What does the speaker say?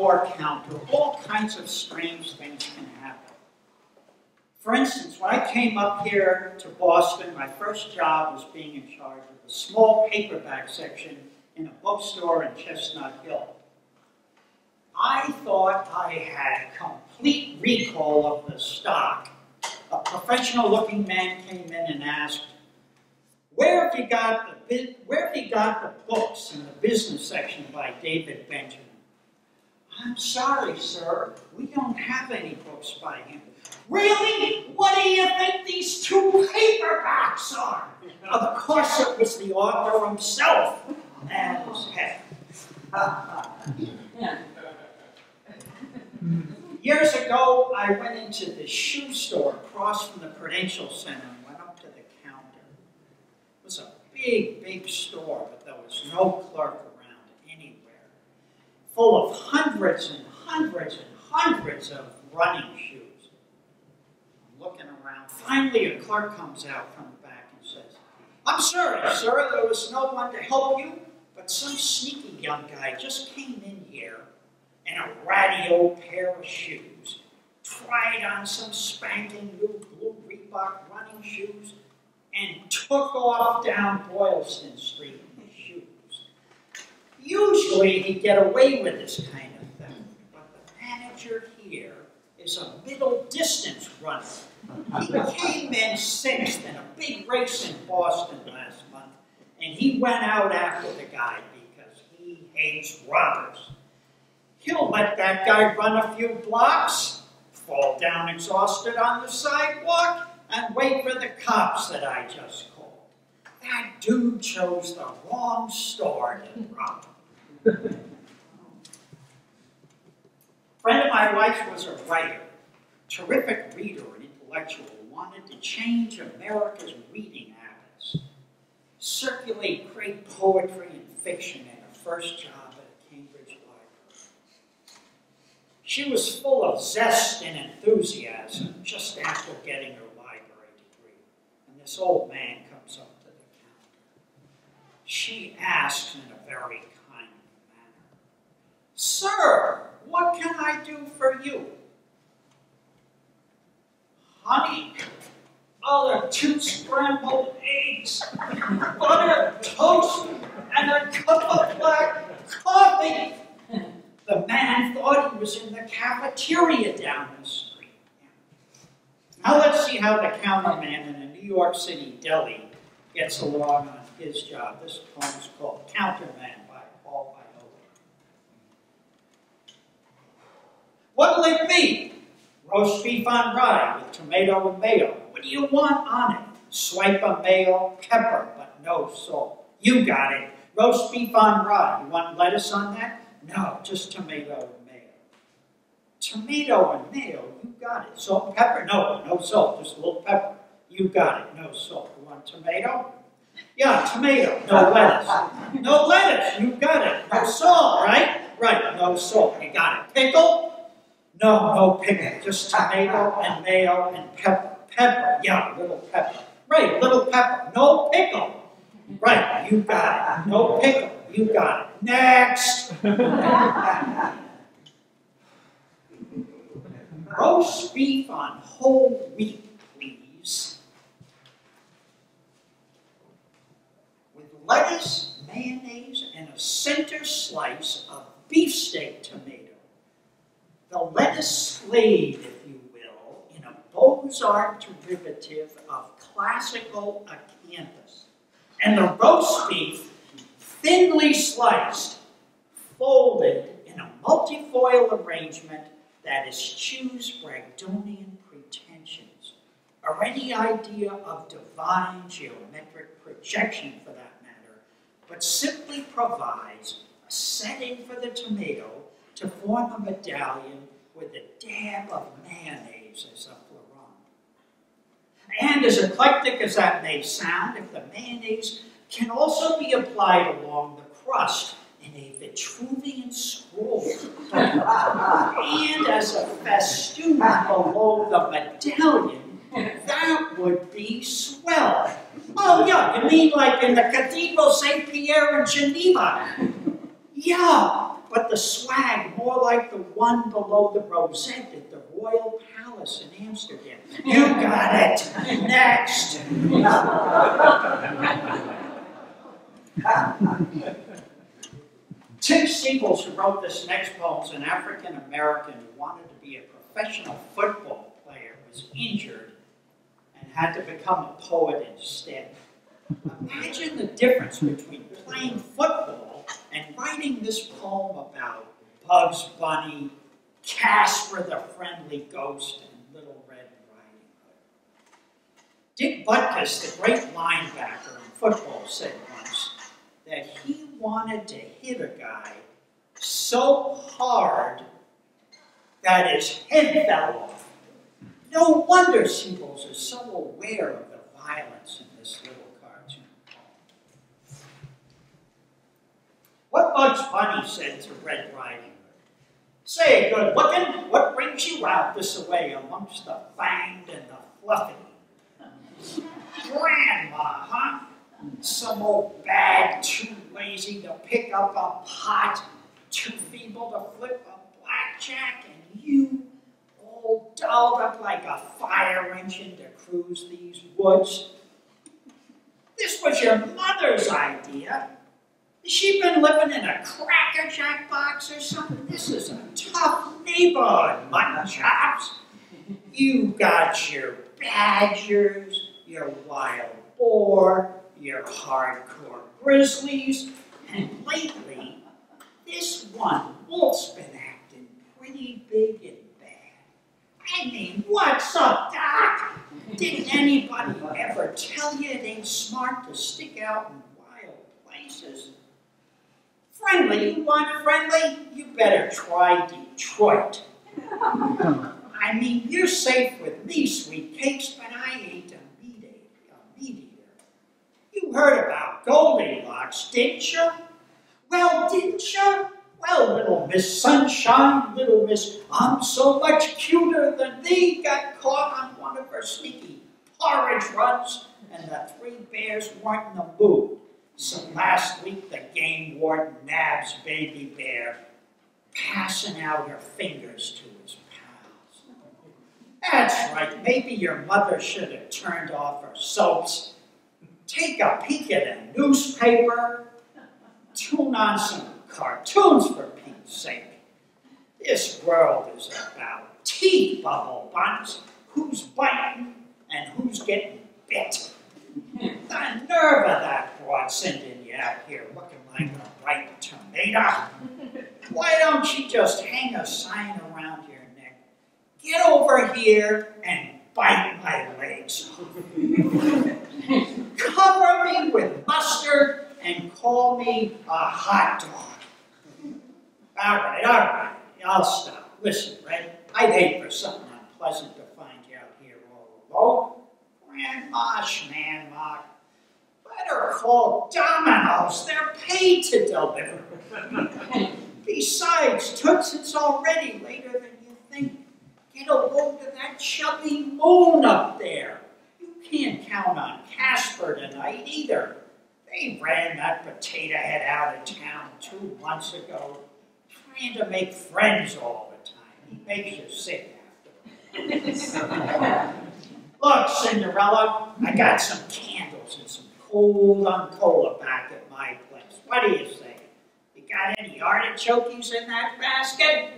door counter, all kinds of strange things can happen. For instance, when I came up here to Boston, my first job was being in charge of a small paperback section in a bookstore in Chestnut Hill. I thought I had complete recall of the stock. A professional-looking man came in and asked, where have you got the books in the business section by David Benjamin? I'm sorry, sir, we don't have any books by him. Really? What do you think these two paperbacks are? Of course it was the author himself. That was heck. Years ago, I went into the shoe store across from the Prudential Center and went up to the counter. It was a big, big store, but there was no clerk around anywhere. Full of hundreds and hundreds and hundreds of running shoes. I'm looking around. Finally, a clerk comes out from the back and says, I'm sorry, sir, there was no one to help you, but some sneaky young guy just came in here in a ratty old pair of shoes, tried on some spanking new blue Reebok running shoes, and took off down Boylston Street in his shoes. Usually he'd get away with this kind of thing, but the manager here is a middle distance runner. He came in 6th in a big race in Boston last month, and he went out after the guy because he hates runners. He'll let that guy run a few blocks, fall down exhausted on the sidewalk, and wait for the cops that I just called. That dude chose the wrong store to rob. A friend of my wife's was a writer, terrific reader and intellectual, wanted to change America's reading habits, circulate great poetry and fiction in her first job. She was full of zest and enthusiasm just after getting her library degree. And this old man comes up to the counter. She asks in a very kind manner, Sir, what can I do for you? Honey, I'll have 2 scrambled eggs, butter, toast, and a cup of black coffee. The man thought he was in the cafeteria down the street. Now let's see how the counterman in a New York City deli gets along on his job. This poem is called Counterman by Paul Viola. What'll it be? Roast beef on rye with tomato and mayo. What do you want on it? Swipe of mayo, pepper, but no salt. You got it. Roast beef on rye. You want lettuce on that? No, just tomato and mayo. Tomato and mayo, you got it. Salt and pepper? No, no salt, just a little pepper. You got it, no salt. You want tomato? Yeah, tomato, no lettuce. No lettuce, you got it. No salt, right? Right, no salt, you got it. Pickle? No, no pickle, just tomato and mayo and pepper. Pepper, yeah, little pepper. Right, little pepper, no pickle. Right, you got it. No pickle. You got it. Next! Roast beef on whole wheat, please. With lettuce, mayonnaise, and a center slice of beefsteak tomato. The lettuce slayed, if you will, in a Beaux-Arts derivative of classical acanthus. And the roast beef thinly sliced, folded in a multifoil arrangement that eschews Bragdonian pretensions, or any idea of divine geometric projection for that matter, but simply provides a setting for the tomato to form a medallion with a dab of mayonnaise as a flaron. And as eclectic as that may sound, if the mayonnaise can also be applied along the crust in a Vitruvian scroll, and as a festoon below the medallion, that would be swell. Oh yeah, you mean like in the Cathedral St. Pierre in Geneva? Yeah, but the swag more like the one below the rosette at the Royal Palace in Amsterdam. You got it. Next. Tim Siebels, who wrote this next poem, is an African-American who wanted to be a professional football player, was injured, and had to become a poet instead. Imagine the difference between playing football and writing this poem about Bugs Bunny, Casper the Friendly Ghost, and Little Red Riding Hood. Dick Butkus, the great linebacker in football, said once that he wanted to hit a guy so hard that his head fell off. No wonder Siebels is so aware of the violence in this little cartoon poem. What Bugs Bunny said to Red Riding Hood? Say, good looking, what brings you out this way amongst the fanged and the fluffy? Grandma, huh? Some old bag too lazy to pick up a pot, too feeble to flip a blackjack, and you all dolled up like a fire engine to cruise these woods. This was your mother's idea. Has she been living in a Cracker Jack box or something? This is a tough neighborhood, mutton chops. You got your badgers, your wild boar, your hardcore grizzlies, and lately, this one wolf's been acting pretty big and bad. I mean, what's up, Doc? Didn't anybody ever tell you it ain't smart to stick out in wild places? Friendly, you want friendly? You better try Detroit. I mean, you're safe with me, sweet cakes, but I ain't a meat eater. You heard about Goldilocks, didn't you? Well, didn't you? Well, little Miss Sunshine, little Miss I'm so much cuter than thee, got caught on one of her sneaky porridge runs, and the three bears weren't in the mood. So last week, the game warden nabs baby bear, passing out her fingers to his pals. That's right, maybe your mother should have turned off her soaps. Take a peek at a newspaper. Tune on some cartoons, for Pete's sake. This world is about teeth bubble buns. Who's biting and who's getting bit. The nerve of that broad sending you out here looking like a ripe tomato. Why don't you just hang a sign around your neck? Get over here and bite my legs. Cover me with mustard and call me a hot dog. All right, I'll stop. Listen, Red, I'd hate for something unpleasant to find you out here all alone. Grandma, Schmanma, better call Domino's. They're paid to deliver. Besides, Toots, it's already later than you think. Get a load of that chubby moon up there. You can't count on Casper tonight either. They ran that potato head out of town 2 months ago, trying to make friends all the time. He makes you sick after. Look, Cinderella, I got some candles and some cold uncola back at my place. What do you say? You got any artichokes in that basket?